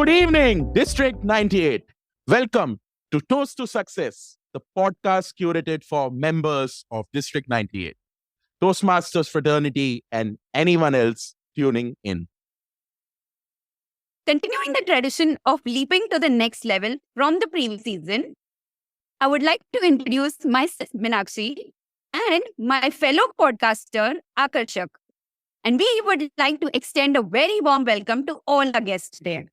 Good evening, District 98. Welcome to Toast to Success, the podcast curated for members of District 98, Toastmasters fraternity, and anyone else tuning in. Continuing the tradition of leaping to the next level from the previous season, I would like to introduce myself, Meenakshi, and my fellow podcaster, Akarshak. And we would like to extend a very warm welcome to all our guests there.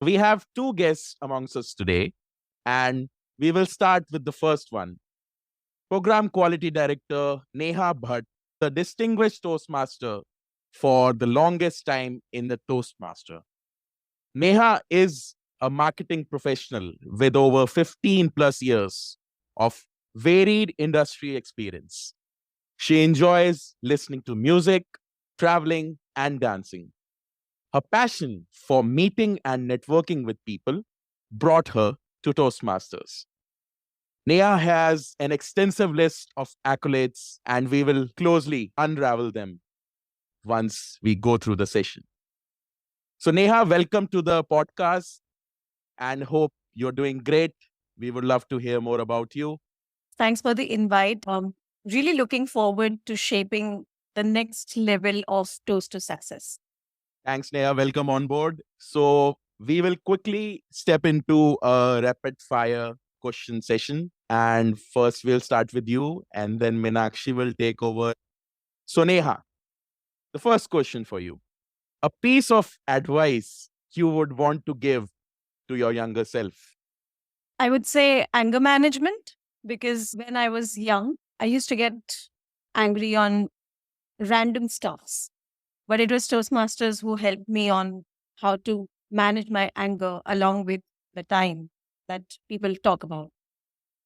We have two guests amongst us today, and we will start with the first one. Program Quality Director Neha Bhatt, the distinguished Toastmaster for the longest time in the Toastmaster. Neha is a marketing professional with over 15 plus years of varied industry experience. She enjoys listening to music, traveling, and dancing. Her passion for meeting and networking with people brought her to Toastmasters. Neha has an extensive list of accolades, and we will closely unravel them once we go through the session. So, Neha, welcome to the podcast and hope you're doing great. We would love to hear more about you. Thanks for the invite. Really looking forward to shaping the next level of Toast to Success. Thanks, Neha. Welcome on board. So, we will quickly step into a rapid fire question session. And first, we'll start with you, and then Meenakshi will take over. So, Neha, the first question for you, a piece of advice you would want to give to your younger self. I would say anger management, because when I was young, I used to get angry on random stuffs. But it was Toastmasters who helped me on how to manage my anger along with the time that people talk about.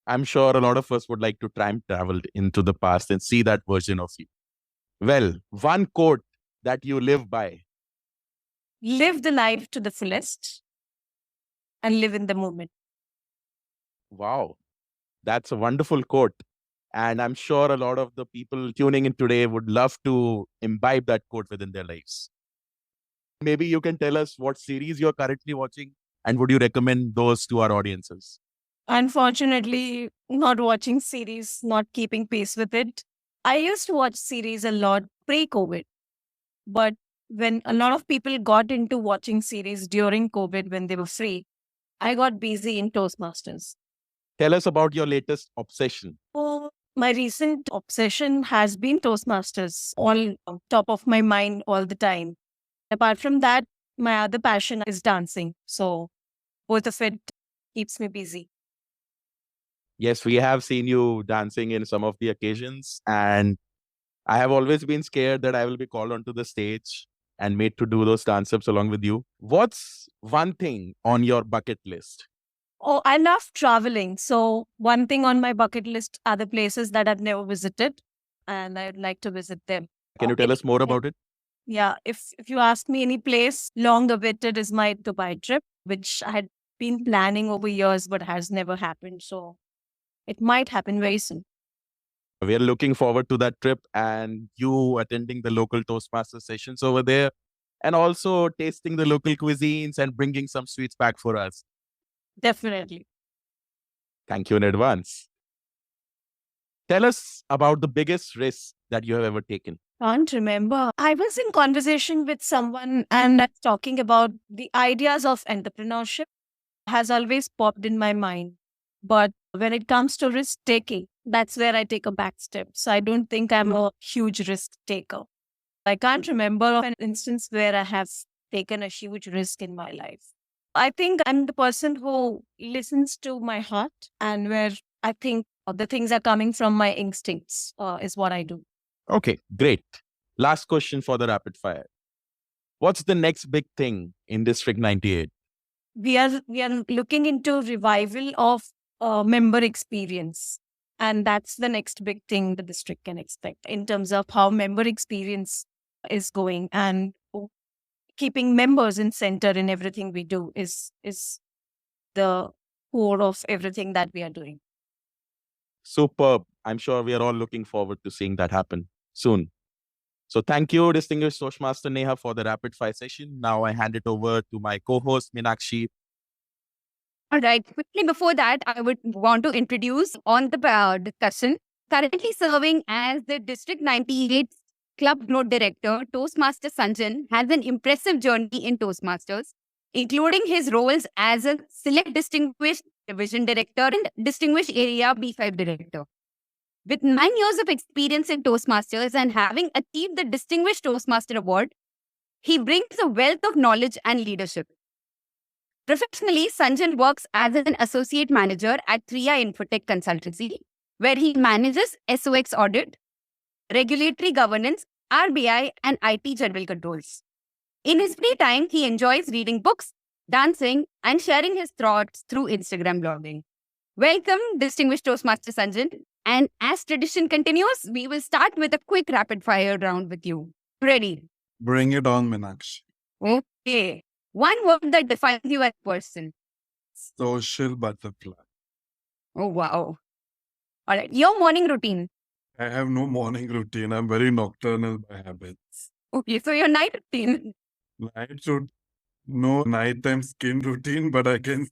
I'm sure a lot of us would like to time travel into the past and see that version of you. Well, one quote that you live by. Live the life to the fullest and live in the moment. Wow, that's a wonderful quote. And I'm sure a lot of the people tuning in today would love to imbibe that quote within their lives. Maybe you can tell us what series you're currently watching and would you recommend those to our audiences? Unfortunately, not watching series, not keeping pace with it. I used to watch series a lot pre-COVID, but when a lot of people got into watching series during COVID when they were free, I got busy in Toastmasters. Tell us about your latest obsession. So my recent obsession has been Toastmasters, all on top of my mind all the time. Apart from that, my other passion is dancing. So both of it keeps me busy. Yes, we have seen you dancing in some of the occasions, and I have always been scared that I will be called onto the stage and made to do those dance steps along with you. What's one thing on your bucket list? Oh, I love traveling. So one thing on my bucket list are the places that I've never visited, and I'd like to visit them. Can you tell us more If- about it? Yeah, if you ask me any place, long awaited is my Dubai trip, which I had been planning over years but has never happened. So it might happen very soon. We are looking forward to that trip and you attending the local Toastmaster sessions over there and also tasting the local cuisines and bringing some sweets back for us. Definitely. Thank you in advance. Tell us about the biggest risk that you have ever taken. Can't remember. I was in conversation with someone and I was talking about the ideas of entrepreneurship has always popped in my mind. But when it comes to risk taking, that's where I take a back step. So I don't think I'm a huge risk taker. I can't remember of an instance where I have taken a huge risk in my life. I think I'm the person who listens to my heart and where I think the things are coming from my instincts is what I do. Okay, great. Last question for the rapid fire. What's the next big thing in District 98? We are looking into revival of member experience. And that's the next big thing the district can expect in terms of how member experience is going and keeping members in center in everything we do is the core of everything that we are doing. Superb. I'm sure we are all looking forward to seeing that happen soon. So thank you, distinguished Toastmaster Neha, for the rapid fire session. Now I hand it over to my co-host Meenakshi. All right. Quickly before that, I would want to introduce on the discussion, currently serving as the District 98 Club Note Director, Toastmaster Sanjan has an impressive journey in Toastmasters, including his roles as a Select Distinguished Division Director and Distinguished Area B5 Director. With 9 years of experience in Toastmasters and having achieved the Distinguished Toastmaster Award, he brings a wealth of knowledge and leadership. Professionally, Sanjan works as an associate manager at 3i Infotech Consultancy, where he manages SOX audit, regulatory governance, RBI, and IT general controls. In his free time, he enjoys reading books, dancing, and sharing his thoughts through Instagram blogging. Welcome, distinguished Toastmaster Sanjan. And as tradition continues, we will start with a quick rapid fire round with you. Ready? Bring it on, Meenakshi. Okay. One word that defines you as a person. Social butterfly. Oh, wow. All right. Your morning routine. I have no morning routine. I'm very nocturnal by habits. Okay. So your night routine. Night should no nighttime skin routine, but I can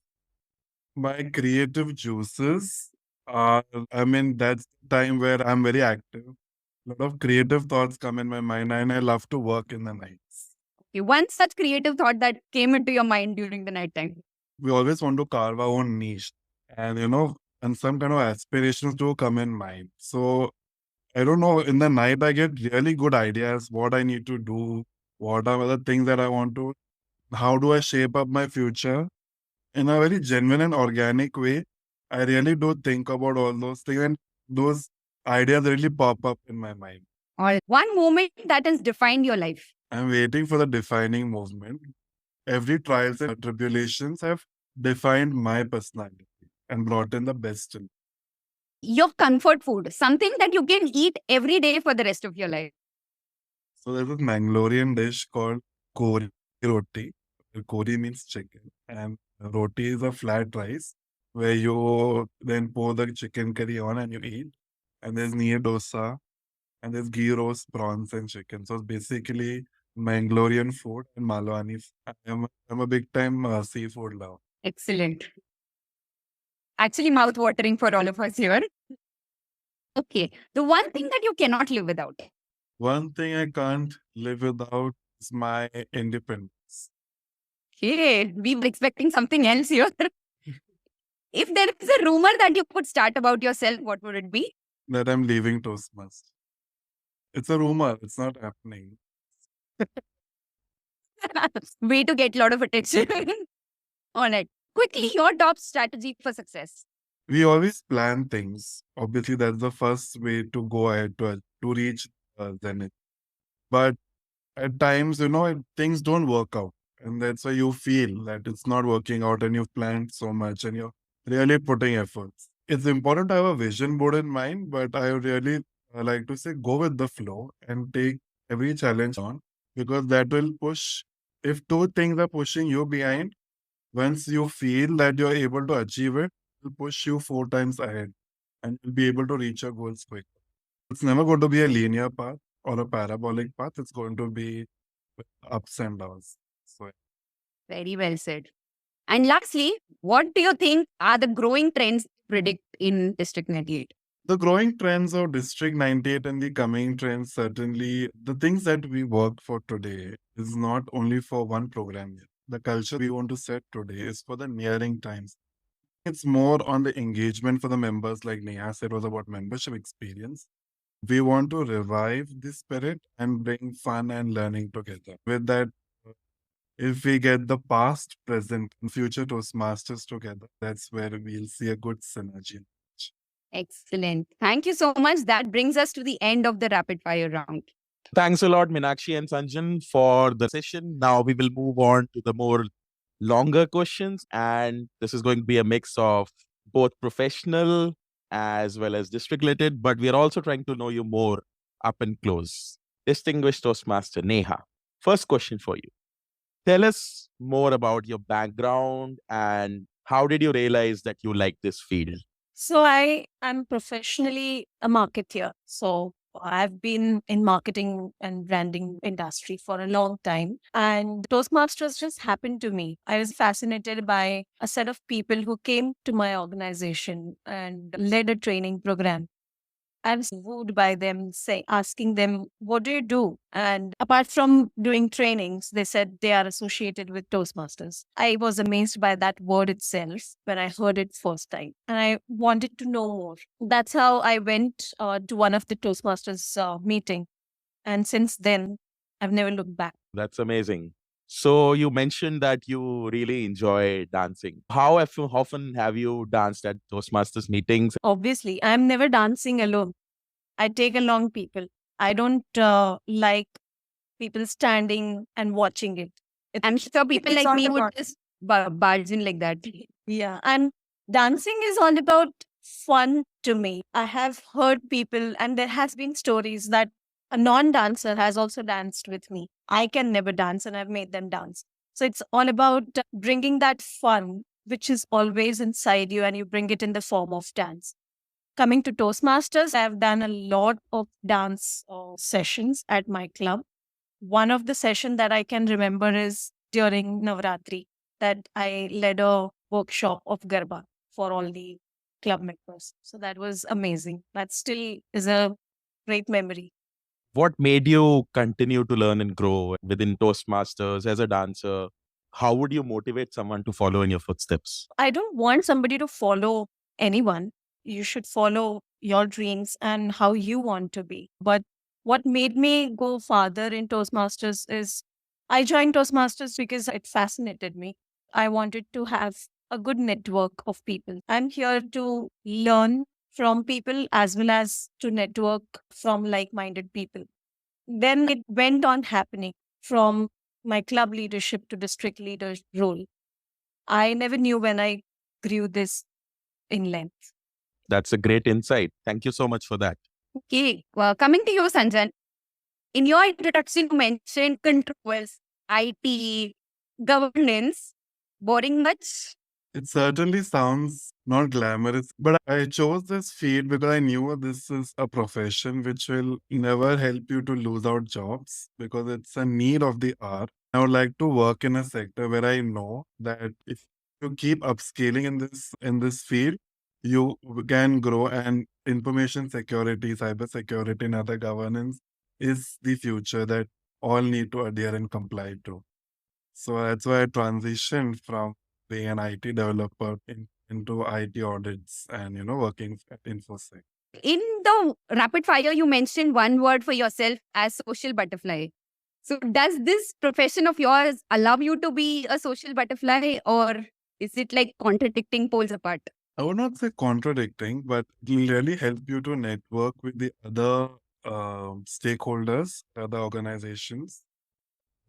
my creative juices are that's the time where I'm very active. A lot of creative thoughts come in my mind and I love to work in the nights. Okay. One such creative thought that came into your mind during the nighttime. We always want to carve our own niche and and some kind of aspirations to come in mind. So I don't know, in the night I get really good ideas, what I need to do, what are the things that I want to, how do I shape up my future in a very genuine and organic way. I really do think about all those things and those ideas really pop up in my mind. Or one moment that has defined your life. I'm waiting for the defining moment. Every trials and tribulations have defined my personality and brought in the best in me. Your comfort food, something that you can eat every day for the rest of your life. So there's this Mangalorean dish called kori roti. Kori means chicken and roti is a flat rice where you then pour the chicken curry on and you eat. And there's neer dosa and there's ghee roast prawns and chicken. So it's basically Mangalorean food and Malwani. I'm a big time seafood lover. Excellent. Actually, mouth watering for all of us here. Okay. The one thing that you cannot live without. One thing I can't live without is my independence. Okay. We were expecting something else here. If there is a rumor that you could start about yourself, what would it be? That I'm leaving Toastmasters. It's a rumor. It's not happening. Way to get a lot of attention. All right. Quickly, your top strategy for success. We always plan things. Obviously, that's the first way to go ahead to reach zenith. But at times, things don't work out. And that's why you feel that it's not working out and you've planned so much and you're really putting efforts. It's important to have a vision board in mind, but I really like to say go with the flow and take every challenge on because that will push. If two things are pushing you behind, once you feel that you're able to achieve it, it will push you 4 times ahead and you'll be able to reach your goals quick. It's never going to be a linear path or a parabolic path. It's going to be with ups and downs. So Very well said. And lastly, what do you think are the growing trends predict in District 98? the growing trends of District 98 and the coming trends, certainly the things that we work for today is not only for one program yet. The culture we want to set today is for the nearing times. It's more on the engagement for the members, like Neha said, was about membership experience. We want to revive this spirit and bring fun and learning together. With that, if we get the past, present, and future Toastmasters together, that's where we'll see a good synergy. Excellent. Thank you so much. That brings us to the end of the rapid fire round. Thanks a lot, Meenakshi and Sanjan, for the session. Now we will move on to the more longer questions, and this is going to be a mix of both professional as well as district related, but we are also trying to know you more up and close. Distinguished Toastmaster Neha, first question for you. Tell us more about your background and how did you realize that you like this field? So I am professionally a marketeer. So I've been in marketing and branding industry for a long time, and Toastmasters just happened to me. I was fascinated by a set of people who came to my organization and led a training program. I was wooed by them, asking them, "What do you do?" And apart from doing trainings, they said they are associated with Toastmasters. I was amazed by that word itself when I heard it first time, and I wanted to know more. That's how I went to one of the Toastmasters meeting, and since then, I've never looked back. That's amazing. So you mentioned that you really enjoy dancing. How often have you danced at Toastmasters meetings? Obviously, I'm never dancing alone. I take along people. I don't like people standing and watching it. I'm sure people It's like all me would about- just barge in like that. Yeah. And dancing is all about fun to me. I have heard people, and there has been stories that a non-dancer has also danced with me. I can never dance, and I've made them dance. So it's all about bringing that fun, which is always inside you, and you bring it in the form of dance. Coming to Toastmasters, I've done a lot of dance sessions at my club. One of the session that I can remember is during Navratri, that I led a workshop of Garba for all the club members. So that was amazing. That still is a great memory. What made you continue to learn and grow within Toastmasters as a dancer? How would you motivate someone to follow in your footsteps? I don't want somebody to follow anyone. You should follow your dreams and how you want to be. But what made me go farther in Toastmasters is I joined Toastmasters because it fascinated me. I wanted to have a good network of people. I'm here to learn from people as well as to network from like minded people. Then it went on happening from my club leadership to district leader role. I never knew when I grew this in length. That's a great insight. Thank you so much for that. Okay, coming to you, Sanjan. In your introduction, you mentioned controls, IT, governance. Boring much? It certainly sounds not glamorous, but I chose this field because I knew this is a profession which will never help you to lose out jobs because it's a need of the hour. I would like to work in a sector where I know that if you keep upscaling in this field, you can grow, and information security, cyber security, and other governance is the future that all need to adhere and comply to. So that's why I transitioned from being an IT developer into IT audits and working at InfoSec. In the rapid fire, you mentioned one word for yourself as social butterfly. So, does this profession of yours allow you to be a social butterfly, or is it like contradicting poles apart? I would not say contradicting, but it will really help you to network with the other stakeholders, other organizations.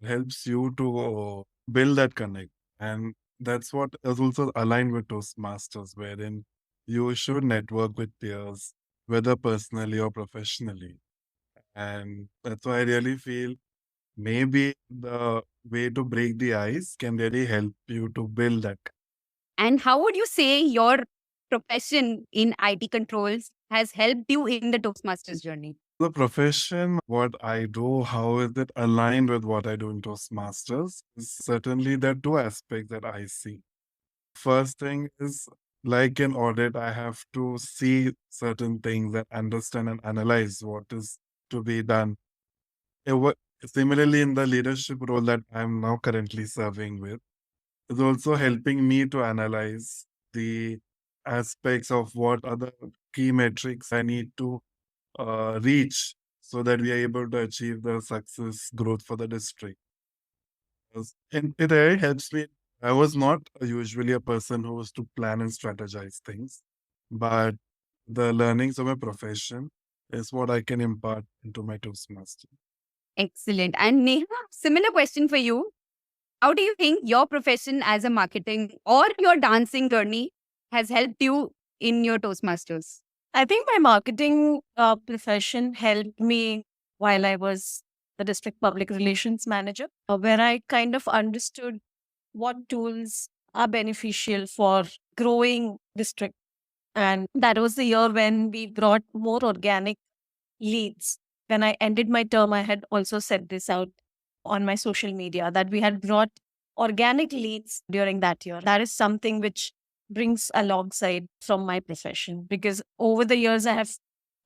It helps you to build that connect. And that's what is also aligned with Toastmasters, wherein you should network with peers, whether personally or professionally. And that's why I really feel maybe the way to break the ice can really help you to build that. And how would you say your profession in IT controls has helped you in the Toastmasters journey? The profession, what I do, how is it aligned with what I do in Toastmasters? Certainly, there are two aspects that I see. First thing is, like an audit, I have to see certain things and understand and analyze what is to be done. Similarly, in the leadership role that I'm now currently serving with, is also helping me to analyze the aspects of what are the key metrics I need to reach so that we are able to achieve the success growth for the district. And it really helps me. I was not usually a person who was to plan and strategize things, but the learnings of my profession is what I can impart into my Toastmaster. Excellent. And Neha, similar question for you. How do you think your profession as a marketing or your dancing journey has helped you in your Toastmasters? I think my marketing profession helped me while I was the district public relations manager, where I kind of understood what tools are beneficial for growing district. And that was the year when we brought more organic leads. When I ended my term, I had also said this out on my social media that we had brought organic leads during that year. That is something which brings alongside from my profession, because over the years, I have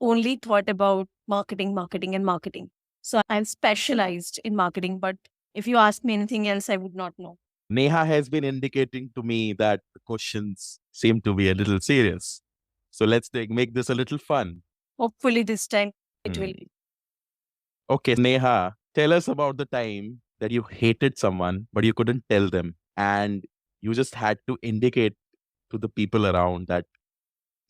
only thought about marketing, marketing, and marketing. So I'm specialized in marketing, but if you ask me anything else, I would not know. Neha has been indicating to me that the questions seem to be a little serious. So let's make this a little fun. Hopefully, this time it will Hmm. be. Okay, Neha, tell us about the time that you hated someone, but you couldn't tell them. And you just had to indicate to the people around that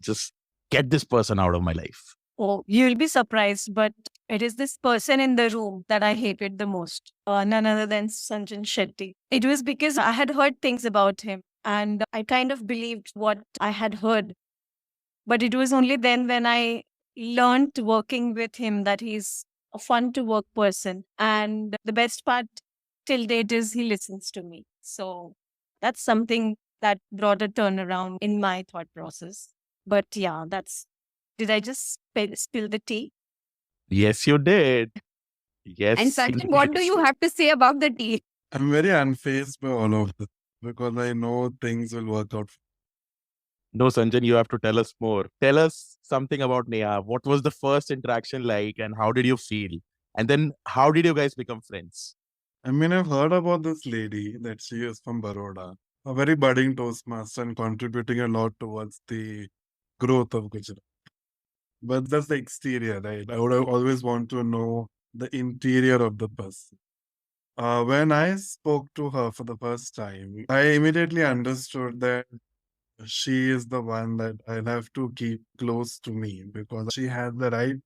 just get this person out of my life. Oh, you'll be surprised, but it is this person in the room that I hated the most. None other than Sanjan Shetty. It was because I had heard things about him and I kind of believed what I had heard. But it was only then when I learned working with him that he's a fun to work person. And the best part till date is he listens to me. So that's something that brought a turnaround in my thought process. But yeah, did I just spill the tea? Yes, you did. And Yes, you Sanjan, what do did. you have to say about the tea? I'm very unfazed by all of this because I know things will work out. No, Sanjan, you have to tell us more. Tell us something about Neha. What was the first interaction like and how did you feel? And then how did you guys become friends? I mean, I've heard about this lady that she is from Baroda, a very budding Toastmaster and contributing a lot towards the growth of Gujarat. But that's the exterior, right? I would always want to know the interior of the person. When I spoke to her for the first time, I immediately understood that she is the one that I'll have to keep close to me because she has the right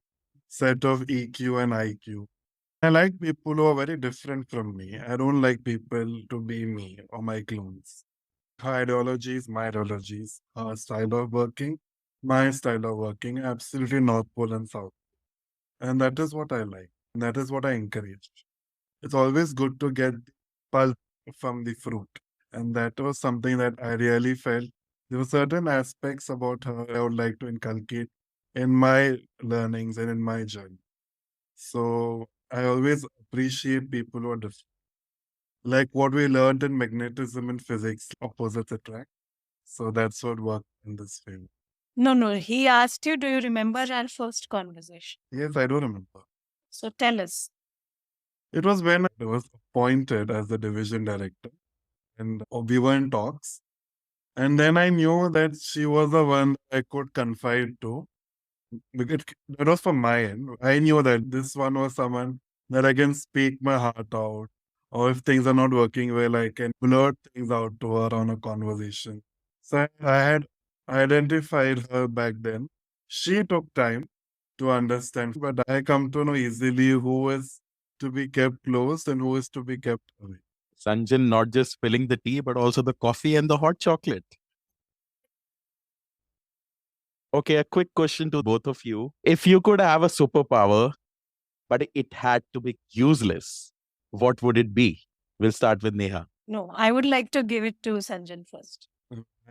set of EQ and IQ. I like people who are very different from me. I don't like people to be me or my clones. Her ideology is my ideologies. Her style of working, my style of working, absolutely North Pole and South. And that is what I like. And that is what I encourage. It's always good to get the pulp from the fruit. And that was something that I really felt. There were certain aspects about her I would like to inculcate in my learnings and in my journey. So I always appreciate people who are different. Like what we learned in magnetism and physics, opposites attract. So that's what worked in this field. No. He asked you, do you remember our first conversation? Yes, I do remember. So tell us. It was when I was appointed as the division director and we were in talks. And then I knew that she was the one I could confide to. Because that was from my end. I knew that this one was someone that I can speak my heart out. Or if things are not working well, I can blurt things out to her on a conversation. So I had identified her back then. She took time to understand, but I come to know easily who is to be kept close and who is to be kept away. Sanjan not just spilling the tea, but also the coffee and the hot chocolate. Okay, a quick question to both of you. If you could have a superpower, but it had to be useless, what would it be? We'll start with Neha. No, I would like to give it to Sanjan first.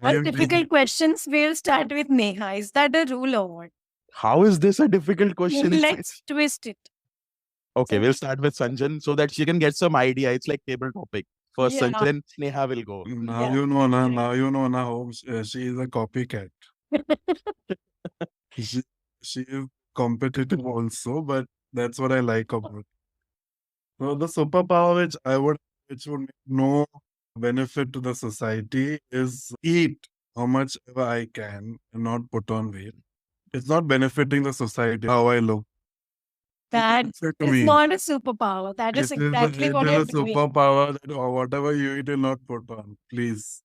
I All am difficult questions will start with Neha. Is that a rule or what? How is this a difficult question? Let's twist it. Okay, we'll start with Sanjan so that she can get some idea. It's like table topic. First Yeah. Sanjan, Neha will go. Now Yeah. you know now. Now you know now. She is a copycat. She, she is competitive also, but that's what I like about it. So the superpower which would make no benefit to the society is eat how much ever I can and not put on weight. It's not benefiting the society how I look. That It's to is me. not a superpower. That is exactly It what is I'm a doing. superpower that or whatever you eat will not put on. Please.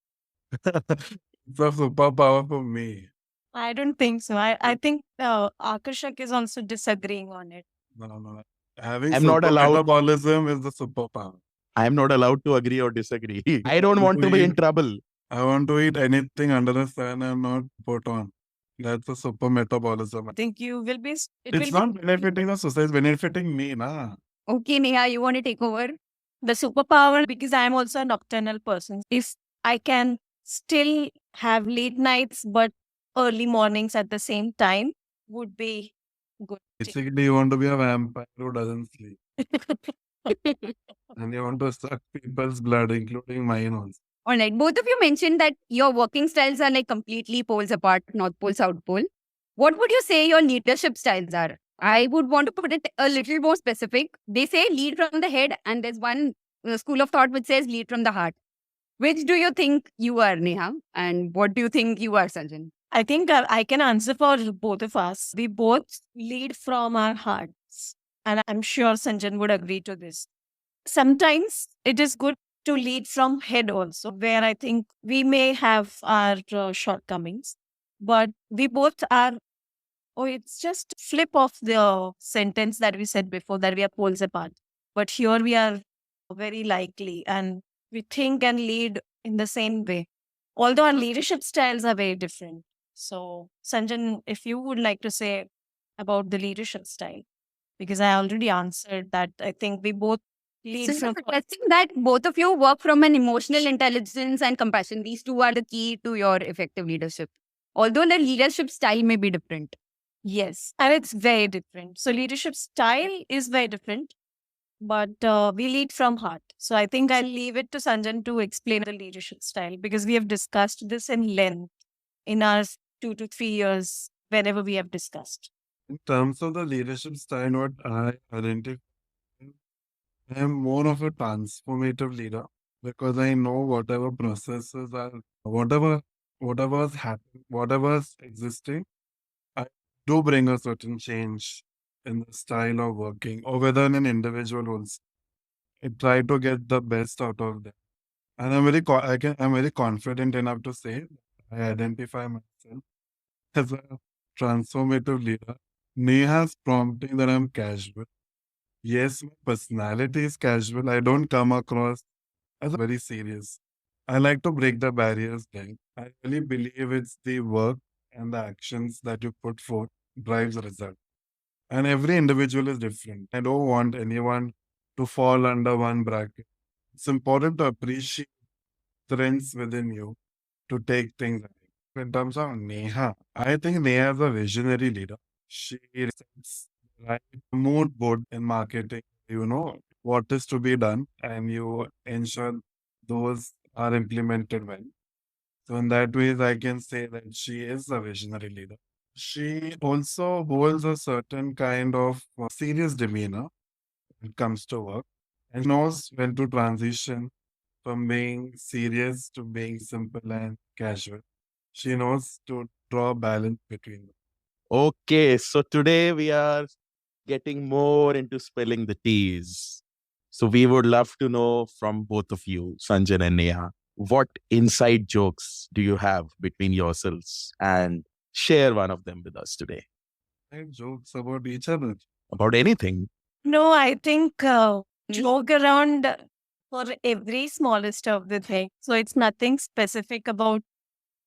It's a superpower for me. I don't think so. I think Akarshak is also disagreeing on it. No. Having I'm not super allowed. metabolism is the superpower. I'm not allowed to agree or disagree. I I don't want want to to be in eat trouble. I want to eat anything under the sun and not put on. That's a super metabolism. I think you will be, It's not benefiting the society, it's benefiting me, na. Okay, Neha, you want to take over? the superpower because I'm also a nocturnal person. If I can still have late nights but early mornings at the same time would be good. Basically, you want to be a vampire who doesn't sleep. And you want to suck people's blood, including mine also. All right. Both of you mentioned that your working styles are like completely poles apart, North Pole, South Pole. What would you say your leadership styles are? I would want to put it a little more specific. They say lead from the head, and there's one school of thought which says lead from the heart. Which do you think you are, Neha? And what do you think you are, Sanjan? I think I can answer for both of us. We both lead from our hearts. And I'm sure Sanjan would agree to this. Sometimes it is good to lead from head also, where I think we may have our shortcomings, but we both are. Oh, it's just flip of the sentence that we said before that we are poles apart. But here we are very likely and we think and lead in the same way. Although our leadership styles are very different. So, Sanjan, if you would like to say about the leadership style, because I already answered that I think we both lead So it's from. interesting that both of you work from an emotional intelligence and compassion. These two are the key to your effective leadership. Although the leadership style may be different. Yes, and it's very different. So, leadership style is very different, but we lead from heart. So, I think I'll leave it to Sanjan to explain the leadership style because we have discussed this in length in our 2 to 3 years, whenever we have discussed. In terms of the leadership style, what I identify, I am more of a transformative leader because I know whatever processes are, whatever's happening, whatever's existing, I do bring a certain change in the style of working, or whether in an individual roles. I try to get the best out of them, and I'm very confident enough to say I identify myself as a transformative leader. Neha's prompting that I'm casual. Yes, my personality is casual. I don't come across as very serious. I like to break the barriers down. I really believe it's the work and the actions that you put forth drives the result. And every individual is different. I don't want anyone to fall under one bracket. It's important to appreciate strengths within you to take things ahead. In terms of Neha, I think Neha is a visionary leader. She sets the right mood board in marketing. You know what is to be done, and you ensure those are implemented well. So in that way, I can say that she is a visionary leader. She also holds a certain kind of serious demeanor when it comes to work and knows when to transition from being serious to being simple and casual. She knows to draw a balance between them. Okay, so today we are getting more into spilling the teas. So we would love to know from both of you, Sanjan and Neha, what inside jokes do you have between yourselves? And share one of them with us today. Right? Jokes about each other. About anything. No, I think joke around for every smallest of the thing. So it's nothing specific about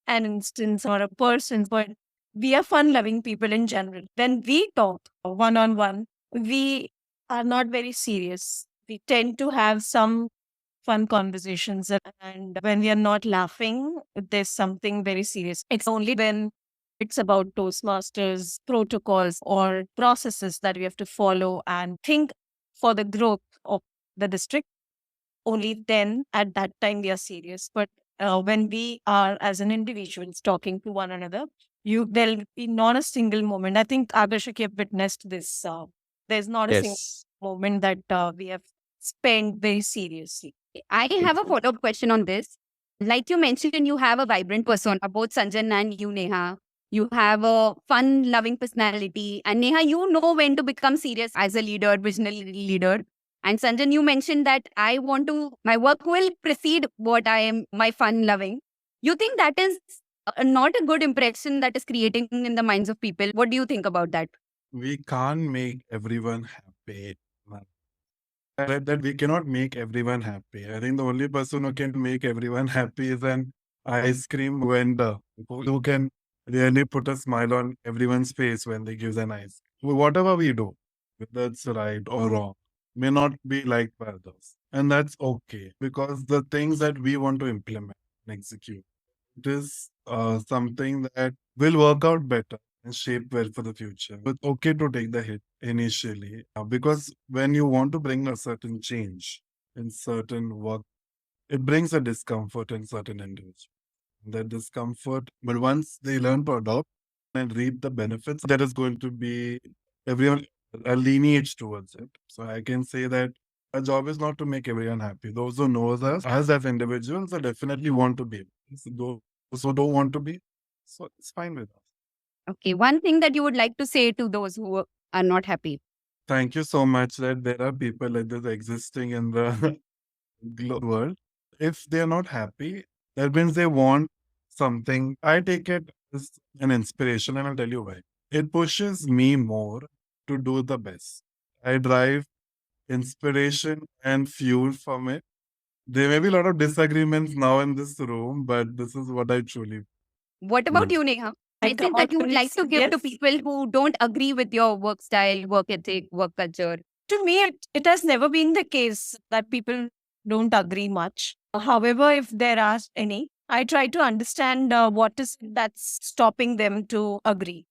an instance or a person, but we are fun loving people in general. When we talk one on one, we are not very serious. We tend to have some fun conversations. And when we are not laughing, there's something very serious. It's only when it's about Toastmasters protocols or processes that we have to follow and think for the growth of the district. Only then at that time we are serious. But when we are as an individuals talking to one another, there'll be not a single moment. I think Akarshak, you have witnessed this. There's not a single Yes. moment that we have spent very seriously. I have a follow up question on this. Like you mentioned, you have a vibrant persona, both Sanjan and you, Neha. You have a fun loving personality. And Neha, you know when to become serious as a leader, visionary leader. And Sanjan, you mentioned that my work will precede what I am, my fun loving. You think that is not a good impression that is creating in the minds of people? What do you think about that? We can't make everyone happy. I read that we cannot make everyone happy. I think the only person who can make everyone happy is an ice cream vendor who can really put a smile on everyone's face when they give an ice. Whatever we do, whether it's right or wrong, may not be liked by others. And that's okay because the things that we want to implement and execute, it is something that will work out better and shape well for the future. It's okay to take the hit initially because when you want to bring a certain change in certain work, it brings a discomfort in certain individuals. That discomfort, but once they learn to adopt and reap the benefits, there is going to be everyone a lineage towards it. So I can say that our job is not to make everyone happy. Those who knows us as individuals, are definitely want to be. Those who don't want to be, so it's fine with us. Okay, one thing that you would like to say to those who are not happy. Thank you so much that there are people like this existing in the world. If they are not happy, that means they want something. I take it as an inspiration, and I'll tell you why. It pushes me more to do the best. I drive inspiration and fuel from it. There may be a lot of disagreements now in this room, but this is what I truly. What about you, Neha? I I come think that out you would with like to give to yes. people who don't agree with your work style, work ethic, work culture. To me, it has never been the case that people don't agree much. However, if there are any, I try to understand what is that's stopping them to agree.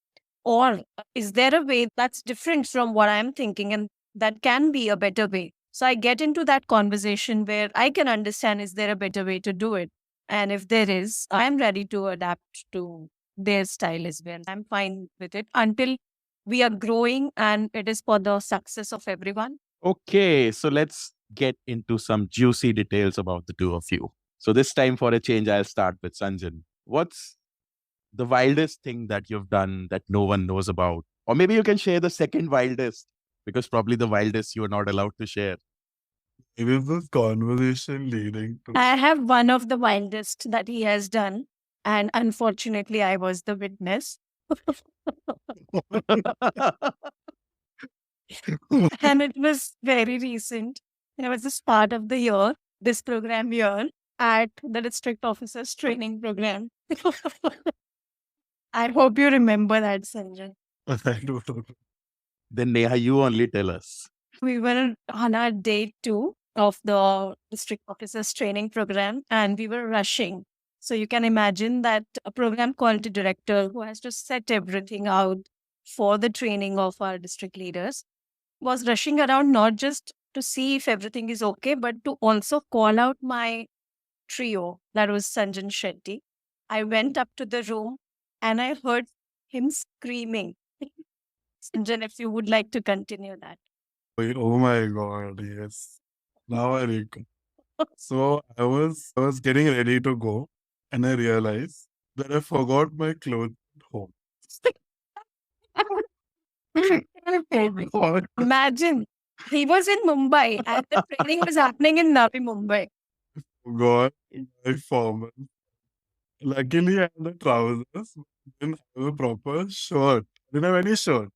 Or is there a way that's different from what I'm thinking and that can be a better way? So I get into that conversation where I can understand is there a better way to do it? And if there is, I'm ready to adapt to their style as well. I'm fine with it until we are growing and it is for the success of everyone. Okay, so let's get into some juicy details about the two of you. So this time for a change, I'll start with Sanjan. What's the wildest thing that you've done that no one knows about? Or maybe you can share the second wildest, because probably the wildest you are not allowed to share. It is this conversation leading to. I have one of the wildest that he has done. And unfortunately, I was the witness. And it was very recent. It was this part of the year, this program year at the district officers training program. I hope you remember that, Sanjan. I don't know. Then Neha, you only tell us. We were on our day 2 of the district officers training program and we were rushing. So you can imagine that a program quality director who has to set everything out for the training of our district leaders was rushing around not just to see if everything is okay, but to also call out my trio. That was Sanjan Shetty. I went up to the room and I heard him screaming. Sanjan, if you would like to continue that. Oh my God, yes. Now I recall. So I was getting ready to go and I realized that I forgot my clothes at home. Oh God. Imagine he was in Mumbai and the training was happening in Navi Mumbai. God, my formal. Luckily, I had the trousers, but didn't have a proper shirt. Didn't have any shirt.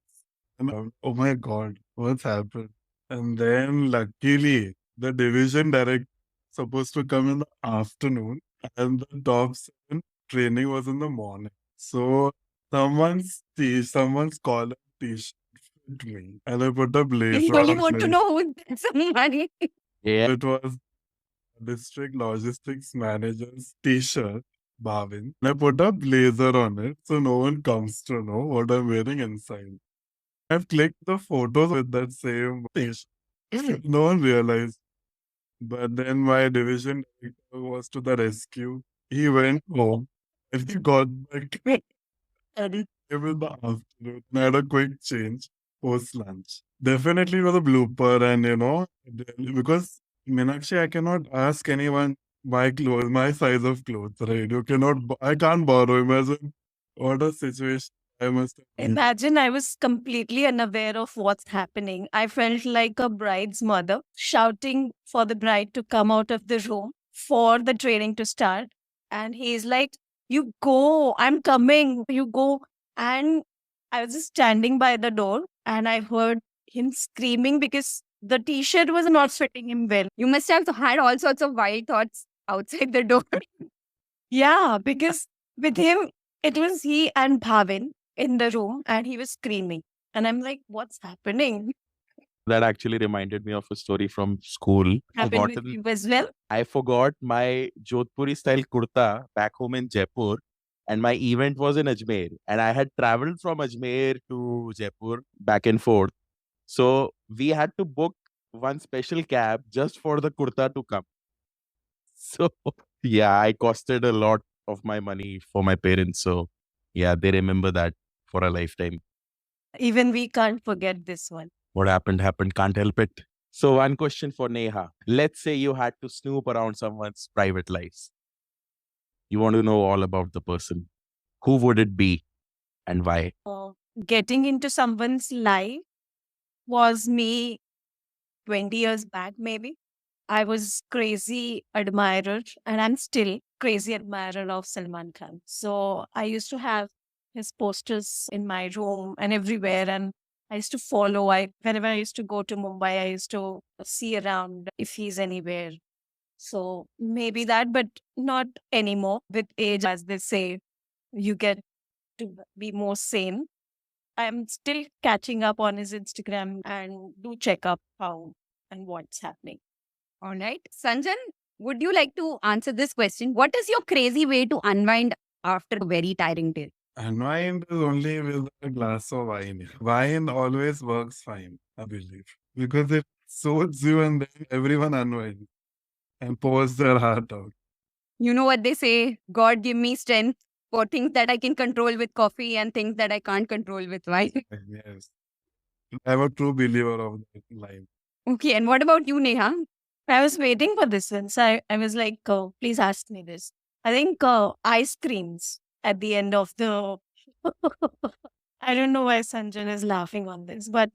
And oh my God, what's happened? And then luckily, the division director supposed to come in the afternoon, and the top 7 training was in the morning. So someone's collar t-shirt fit me, and I put a I blazer really on want to it. know who that somebody. Yeah. It was district logistics manager's t-shirt, Bhavin. And I put a blazer on it so no one comes to know what I'm wearing inside. I've clicked the photos with that same t-shirt. No one realized. But then my division director was to the rescue. He went home and he got back and he came in the afternoon. And I had a quick change post lunch. Definitely it was a blooper, and because Meenakshi, I cannot ask anyone my size of clothes, right? I can't borrow. Imagine what a situation I must have been. Imagine I was completely unaware of what's happening. I felt like a bride's mother shouting for the bride to come out of the room for the training to start. And he's like, "You go, I'm coming, you go." And I was just standing by the door and I heard him screaming because the t shirt was not fitting him well. You must have had all sorts of wild thoughts outside the door. Yeah, because with him, it was he and Bhavin in the room and he was screaming. And I'm like, what's happening? That actually reminded me of a story from school. Happened with Forgotten. you as well? I forgot my Jodhpuri style kurta back home in Jaipur. and my event was in Ajmer, and I had traveled from Ajmer to Jaipur back and forth. So we had to book one special cab just for the kurta to come. So yeah, I costed a lot of my money for my parents. So yeah, they remember that for a lifetime. Even we can't forget this one. What happened, happened. Can't help it. So, one question for Neha. Let's say you had to snoop around someone's private lives. You want to know all about the person. Who would it be and why? Getting into someone's life was me 20 years back, maybe. I was crazy admirer, and I'm still crazy admirer of Salman Khan. So I used to have his posters in my room and everywhere, and I used to follow. Whenever I used to go to Mumbai, I used to see around if he's anywhere. So maybe that, but not anymore. With age, as they say, you get to be more sane. I'm still catching up on his Instagram and do check up how and what's happening. All right. Sanjan, would you like to answer this question? What is your crazy way to unwind after a very tiring day? Unwind is only with a glass of wine. Wine always works fine, I believe. Because it soothes you and then everyone unwinds and pours their heart out. You know what they say, God give me strength for things that I can control with coffee and things that I can't control with wine. Yes. I'm a true believer of that line. Okay. And what about you, Neha? I was waiting for this one. So I was like, please ask me this. I think ice creams at the end of the. I don't know why Sanjan is laughing on this, but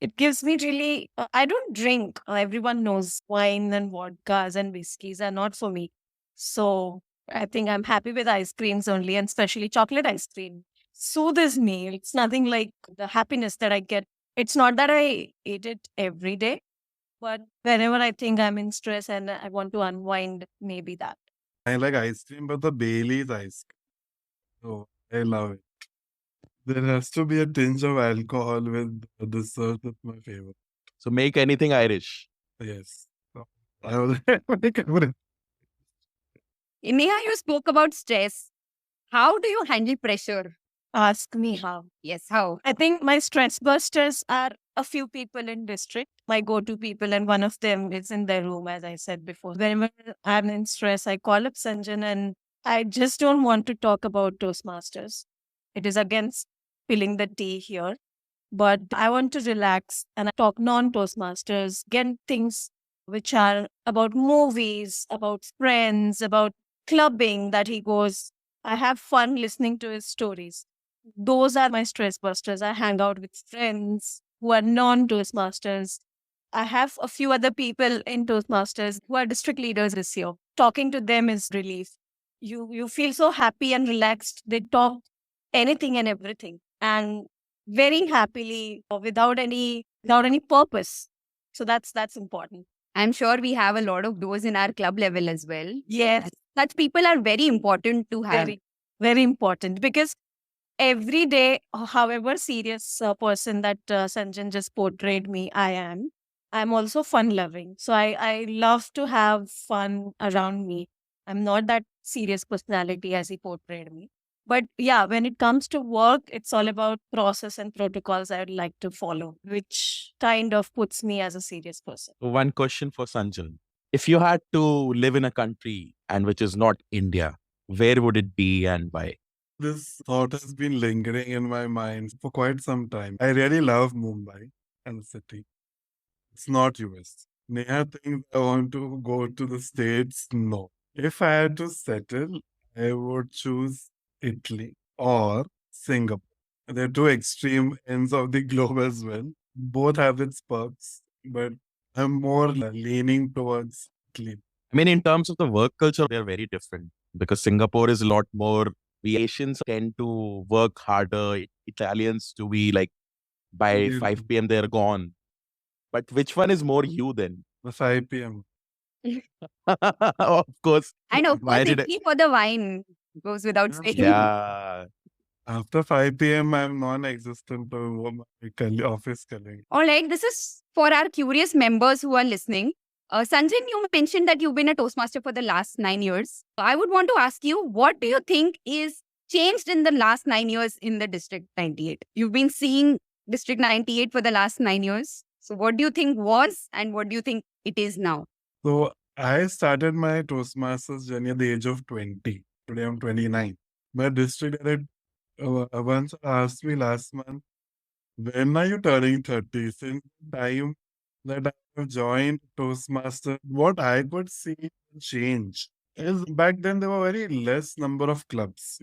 it gives me really. I don't drink. Everyone knows wine and vodkas and whiskeys are not for me. So I think I'm happy with ice creams only, and especially chocolate ice cream. Soothes me. It's nothing like the happiness that I get. It's not that I eat it every day, but whenever I think I'm in stress and I want to unwind, maybe that. I like ice cream, but the Bailey's ice cream. Oh, I love it. There has to be a tinge of alcohol with the dessert. That's my favorite. So, make anything Irish. Yes. So, I was like, everything. Neha, you spoke about stress. How do you handle pressure? Ask me how. Yes, how? I think my stress busters are a few people in district, my go-to people, and one of them is in their room, as I said before. Whenever I'm in stress, I call up Sanjan and I just don't want to talk about Toastmasters. It is against spilling the tea here. But I want to relax and talk non-Toastmasters, get things which are about movies, about friends, about clubbing that he goes. I have fun listening to his stories. Those are my stress busters. I hang out with friends who are non-Toastmasters. I have a few other people in Toastmasters who are district leaders this year. Talking to them is relief. You feel so happy and relaxed. They talk anything and everything. And very happily without any purpose. So that's important. I'm sure we have a lot of those in our club level as well. Yes, Such people are very important to have. very, very important because every day, however serious a person that Sanjan just portrayed me, I'm also fun loving. So I love to have fun around me. I'm not that serious personality as he portrayed me. But yeah, when it comes to work, it's all about process and protocols I would like to follow, which kind of puts me as a serious person. One question for Sanjan. If you had to live in a country and which is not India, where would it be and why? This thought has been lingering in my mind for quite some time. I really love Mumbai and the city. It's not US. Neha thinks I want to go to the States. No. If I had to settle, I would choose Italy or Singapore. They're two extreme ends of the globe as well. Both have its perks, but I'm more leaning towards Italy. I mean, in terms of the work culture, they're very different because Singapore is a lot more. We Asians tend to work harder. Italians to be like by Yeah. 5 p.m. they're gone. But which one is more you then? The 5 p.m. Of course. And of Why course, did I? Italy for the wine goes without saying. Yeah. After 5 p.m., I'm non-existent to my office colleague. All right, this is for our curious members who are listening. Sanjan, you mentioned that you've been a Toastmaster for the last 9 years. I would want to ask you, what do you think is changed in the last 9 years in the District 98? You've been seeing District 98 for the last 9 years. So, what do you think was and what do you think it is now? So I started my Toastmasters journey at the age of 20. Today I'm 29. My district head once asked me last month, when are you turning 30? Since the time that I have joined Toastmaster, what I could see change is back then there were very less number of clubs,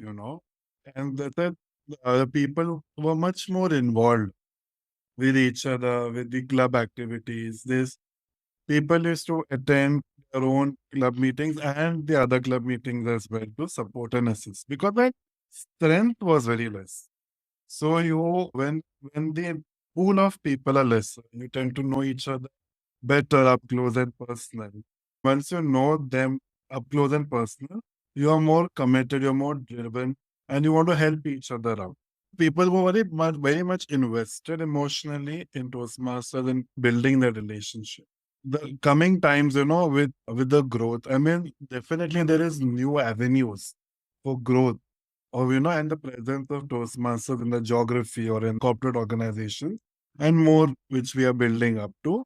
and the people were much more involved with each other, with the club activities. This people used to attend their own club meetings and the other club meetings as well to support and assist because that strength was very less. So when the pool of people are lesser, you tend to know each other better up close and personal. Once you know them up close and personal, you are more committed, you're more driven, and you want to help each other out. People were very much invested emotionally in Toastmasters and building the relationship. The coming times, with the growth, I mean, definitely there is new avenues for growth or and the presence of Toastmasters in the geography or in corporate organizations and more which we are building up to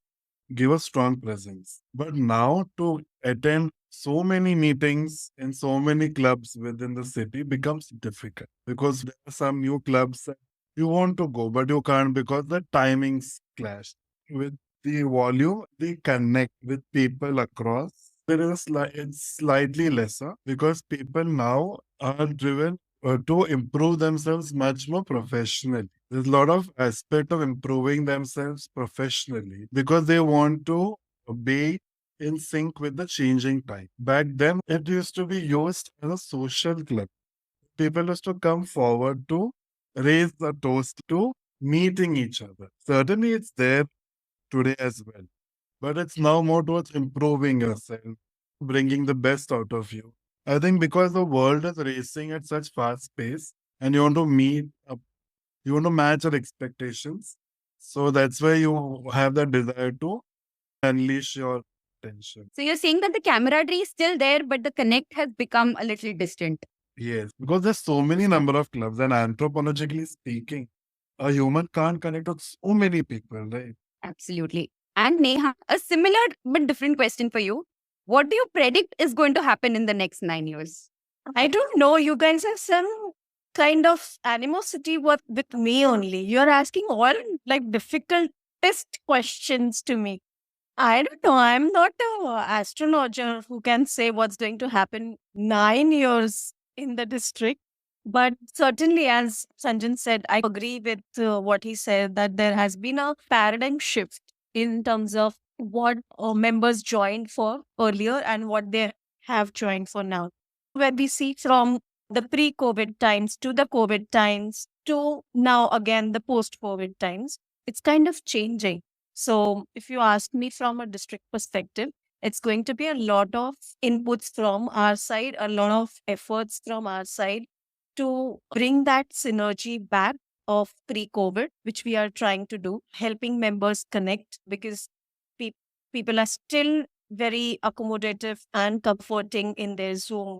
give a strong presence. But now to attend so many meetings in so many clubs within the city becomes difficult because there are some new clubs that you want to go, but you can't because the timings clash with the volume, the connect with people across. There is it's slightly lesser because people now are driven to improve themselves much more professionally. There's a lot of aspect of improving themselves professionally because they want to be in sync with the changing time. Back then, it used to be used as a social club. People used to come forward to raise the toast to meeting each other. Certainly, it's there today as well, but it's now more towards improving yourself, bringing the best out of you. I think because the world is racing at such fast pace and you want to you want to match your expectations. So that's why you have that desire to unleash your attention. So, you're saying that the camaraderie is still there, but the connect has become a little distant. Yes, because there's so many number of clubs and anthropologically speaking, a human can't connect with so many people, right? Absolutely. And Neha, a similar but different question for you. What do you predict is going to happen in the next 9 years? I don't know. You guys have some kind of animosity with me only. You're asking all like difficultest questions to me. I don't know. I'm not an astrologer who can say what's going to happen 9 years in the district. But certainly, as Sanjan said, I agree with what he said that there has been a paradigm shift in terms of what members joined for earlier and what they have joined for now. When we see from the pre COVID times to the COVID times to now again the post COVID times, it's kind of changing. So, if you ask me from a district perspective, it's going to be a lot of inputs from our side, a lot of efforts from our side to bring that synergy back of pre COVID, which we are trying to do, helping members connect because pe- people are still very accommodative and comforting in their Zoom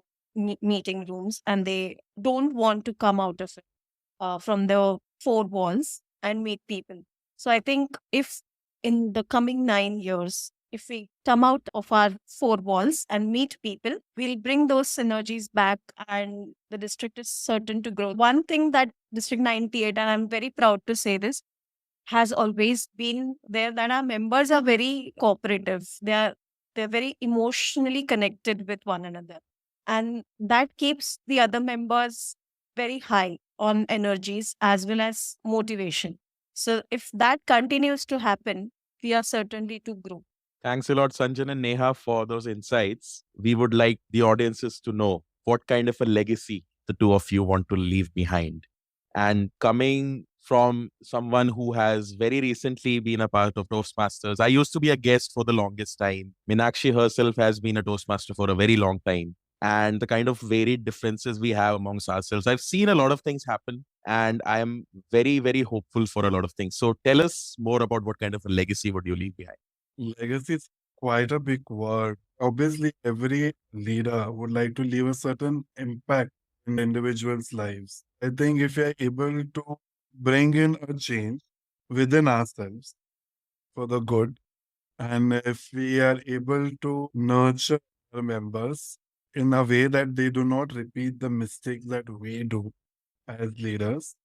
meeting rooms and they don't want to come out of it from the four walls and meet people. So I think if in the coming 9 years, if we come out of our four walls and meet people, we'll bring those synergies back and the district is certain to grow. One thing that District 98, and I'm very proud to say this, has always been there that our members are very cooperative. They're very emotionally connected with one another. And that keeps the other members very high on energies as well as motivation. So if that continues to happen, we are certainly to grow. Thanks a lot, Sanjan and Neha, for those insights. We would like the audiences to know what kind of a legacy the two of you want to leave behind. And coming from someone who has very recently been a part of Toastmasters, I used to be a guest for the longest time. Meenakshi herself has been a Toastmaster for a very long time. And the kind of varied differences we have amongst ourselves, I've seen a lot of things happen. And I am very, very hopeful for a lot of things. So tell us more about what kind of a legacy would you leave behind? Legacy is quite a big word. Obviously, every leader would like to leave a certain impact in the individuals' lives. I think if we are able to bring in a change within ourselves for the good, and if we are able to nurture our members in a way that they do not repeat the mistakes that we do as leaders,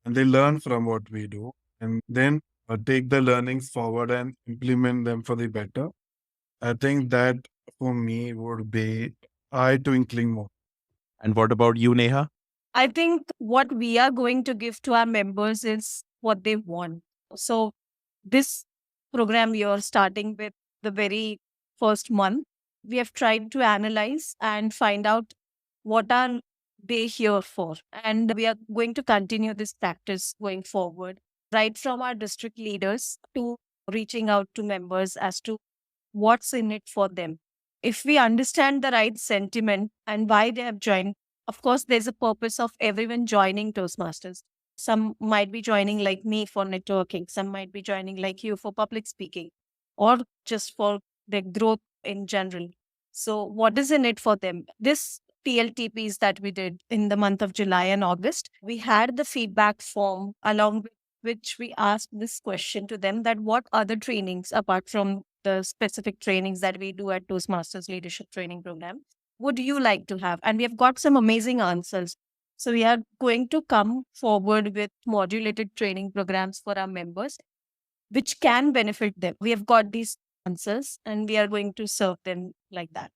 and they learn from what we do, and then take the learnings forward and implement them for the better. I think that for me would be eye twinkling more. And what about you, Neha? I think what we are going to give to our members is what they want. So, this program you're starting with the very first month, we have tried to analyze and find out what are they here for. And we are going to continue this practice going forward, right from our district leaders to reaching out to members as to what's in it for them. If we understand the right sentiment and why they have joined, of course, there's a purpose of everyone joining Toastmasters. Some might be joining like me for networking, some might be joining like you for public speaking, or just for their growth in general. So, what is in it for them? This TLTPs that we did in the month of July and August, we had the feedback form along with which we asked this question to them that what other trainings apart from the specific trainings that we do at Toastmasters Leadership Training Program would you like to have? And we have got some amazing answers. So we are going to come forward with modulated training programs for our members, which can benefit them. We have got these answers and we are going to serve them like that.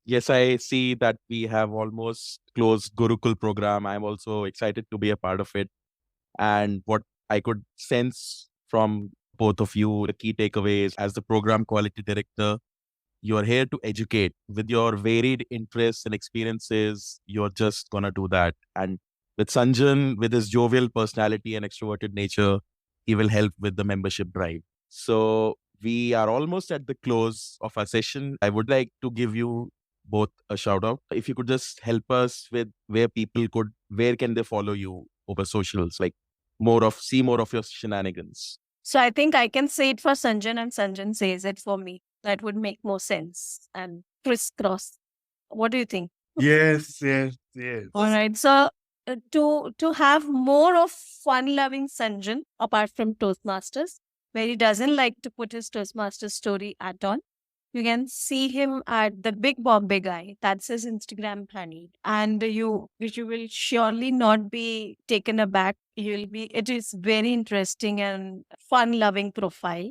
Yes, I see that we have almost closed Gurukul program. I'm also excited to be a part of it. And what I could sense from both of you, the key takeaways as the program quality director, you are here to educate with your varied interests and experiences. You're just going to do that. And with Sanjan, with his jovial personality and extroverted nature, he will help with the membership drive. So we are almost at the close of our session. I would like to give you both a shout out. If you could just help us with where can they follow you over socials, like see more of your shenanigans. So I think I can say it for Sanjan and Sanjan says it for me. That would make more sense and crisscross. What do you think? Yes, yes, yes. All right. So to have more of fun-loving Sanjan apart from Toastmasters, where he doesn't like to put his Toastmaster story at all, you can see him at the Big Bombay Guy. That's his Instagram handle, and you will surely not be taken aback. You will be. It is very interesting and fun-loving profile,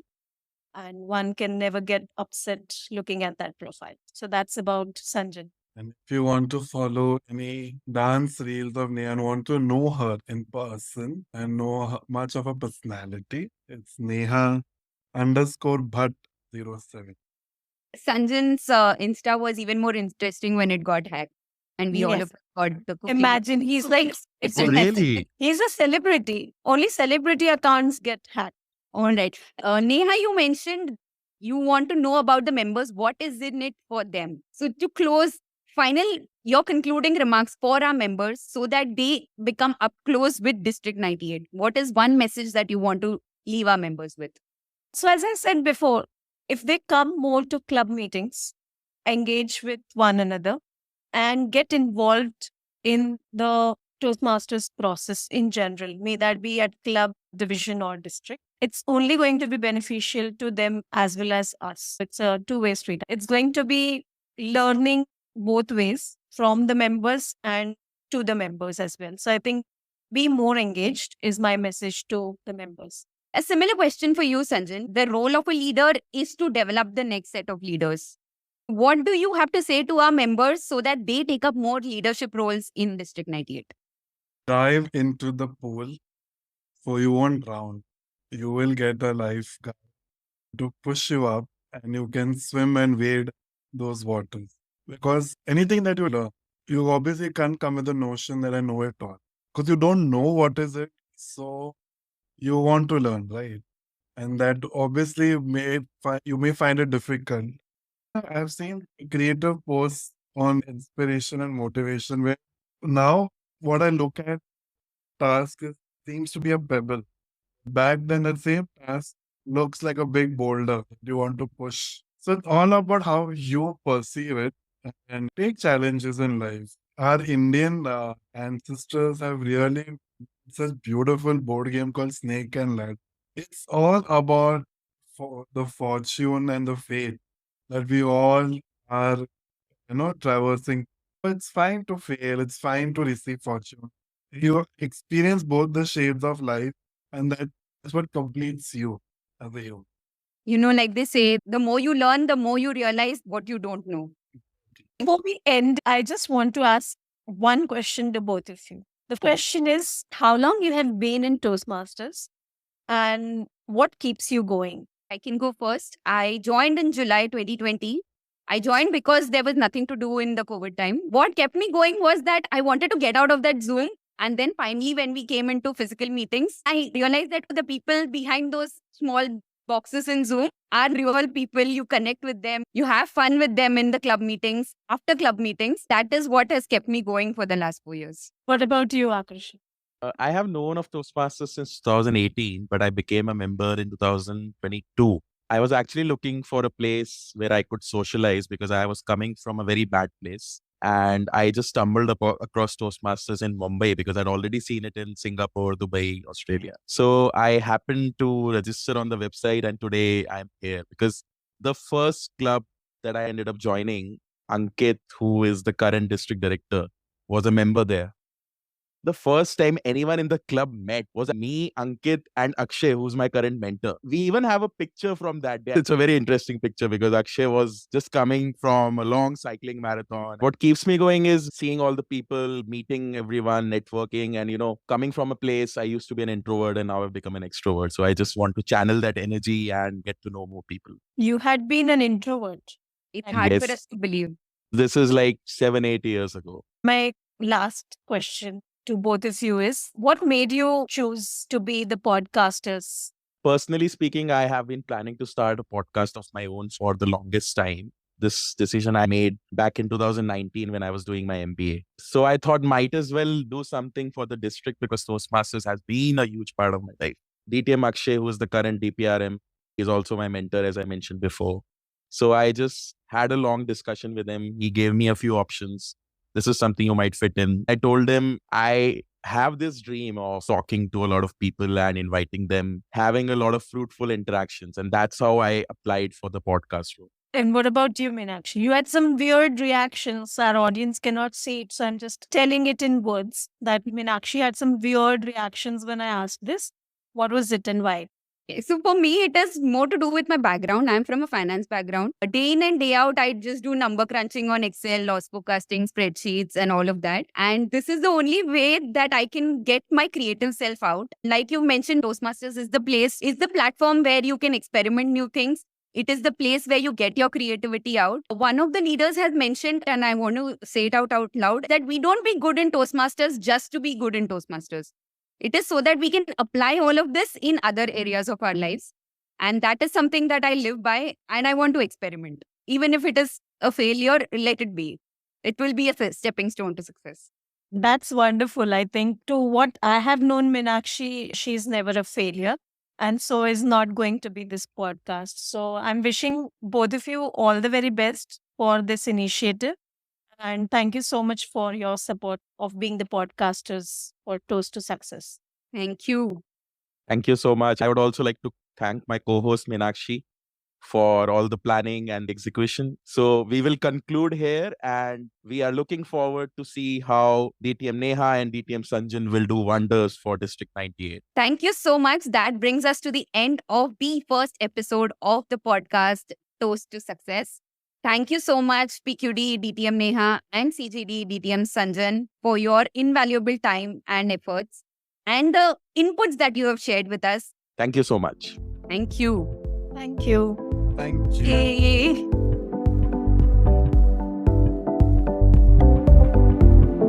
and one can never get upset looking at that profile. So that's about Sanjan. And if you want to follow any dance reels of Neha and want to know her in person and know much of her personality, it's Neha underscore Bhatt 07. Sanjan's Insta was even more interesting when it got hacked. And we all Yes. of us got the cooking. Imagine he's like it's Oh, a- really? he's a celebrity. Only celebrity accounts get hacked. All right. Neha, you mentioned you want to know about the members. What is in it for them? So to close, your concluding remarks for our members so that they become up close with District 98. What is one message that you want to leave our members with? So as I said before, if they come more to club meetings, engage with one another, and get involved in the Toastmasters process in general, may that be at club, division, or district, it's only going to be beneficial to them as well as us. It's a two-way street. It's going to be learning both ways from the members and to the members as well. So I think be more engaged is my message to the members. A similar question for you, Sanjan. The role of a leader is to develop the next set of leaders. What do you have to say to our members so that they take up more leadership roles in District 98? Dive into the pool so you won't drown. You will get a lifeguard to push you up and you can swim and wade those waters. Because anything that you learn, you obviously can't come with the notion that I know it all. Because you don't know what is it. So you want to learn, right? And that obviously you may find it difficult. I've seen creative posts on inspiration and motivation where now what I look at task seems to be a pebble. Back then, the same task looks like a big boulder that you want to push. So it's all about how you perceive it and take challenges in life. Our Indian ancestors have really such beautiful board game called Snake and Ladder. It's all about the fortune and the fate that we all are, traversing. But it's fine to fail. It's fine to receive fortune. You experience both the shades of life, and that's what completes you as a human. Like they say, the more you learn, the more you realize what you don't know. Before we end, I just want to ask one question to both of you. The question is how long you have been in Toastmasters and what keeps you going? I can go first. I joined in July 2020. I joined because there was nothing to do in the COVID time. What kept me going was that I wanted to get out of that Zoom. And then finally, when we came into physical meetings, I realized that the people behind those small boxes in Zoom are real people. You connect with them, you have fun with them in the club meetings, after club meetings. That is what has kept me going for the last 4 years. What about you, Akarshak? I have known of Toastmasters since 2018, but I became a member in 2022. I was actually looking for a place where I could socialize because I was coming from a very bad place. And I just stumbled across Toastmasters in Mumbai because I'd already seen it in Singapore, Dubai, Australia. So I happened to register on the website, and today I'm here because the first club that I ended up joining, Ankit, who is the current district director, was a member there. The first time anyone in the club met was me, Ankit, and Akshay, who's my current mentor. We even have a picture from that day. It's a very interesting picture because Akshay was just coming from a long cycling marathon. What keeps me going is seeing all the people, meeting everyone, networking, and, coming from a place I used to be an introvert and now I've become an extrovert. So I just want to channel that energy and get to know more people. You had been an introvert. It's hard for Yes. us to believe. This is like 7-8 years ago. My last question to both of you is what made you choose to be the podcasters? Personally speaking, I have been planning to start a podcast of my own for the longest time. This decision I made back in 2019 when I was doing my MBA. So I thought might as well do something for the district because Toastmasters has been a huge part of my life. DTM Akshay, who is the current DPRM, is also my mentor, as I mentioned before. So I just had a long discussion with him. He gave me a few options. This is something you might fit in. I told him I have this dream of talking to a lot of people and inviting them, having a lot of fruitful interactions. And that's how I applied for the podcast role. And what about you, Meenakshi? You had some weird reactions. Our audience cannot see it. So I'm just telling it in words that Meenakshi had some weird reactions when I asked this. What was it and why? So for me, it has more to do with my background. I'm from a finance background. Day in and day out, I just do number crunching on Excel, loss forecasting, spreadsheets, and all of that. And this is the only way that I can get my creative self out. Like you mentioned, Toastmasters is the platform where you can experiment new things. It is the place where you get your creativity out. One of the leaders has mentioned, and I want to say it out loud, that we don't be good in Toastmasters just to be good in Toastmasters. It is so that we can apply all of this in other areas of our lives. And that is something that I live by and I want to experiment. Even if it is a failure, let it be. It will be a stepping stone to success. That's wonderful. I think to what I have known Meenakshi, she's never a failure. And so is not going to be this podcast. So I'm wishing both of you all the very best for this initiative. And thank you so much for your support of being the podcasters for Toast to Success. Thank you. Thank you so much. I would also like to thank my co-host Meenakshi for all the planning and execution. So we will conclude here and we are looking forward to see how DTM Neha and DTM Sanjan will do wonders for District 98. Thank you so much. That brings us to the end of the first episode of the podcast Toast to Success. Thank you so much, PQD, DTM Neha, and CGD, DTM Sanjan, for your invaluable time and efforts and the inputs that you have shared with us. Thank you so much. Thank you. Thank you. Thank you. Yay.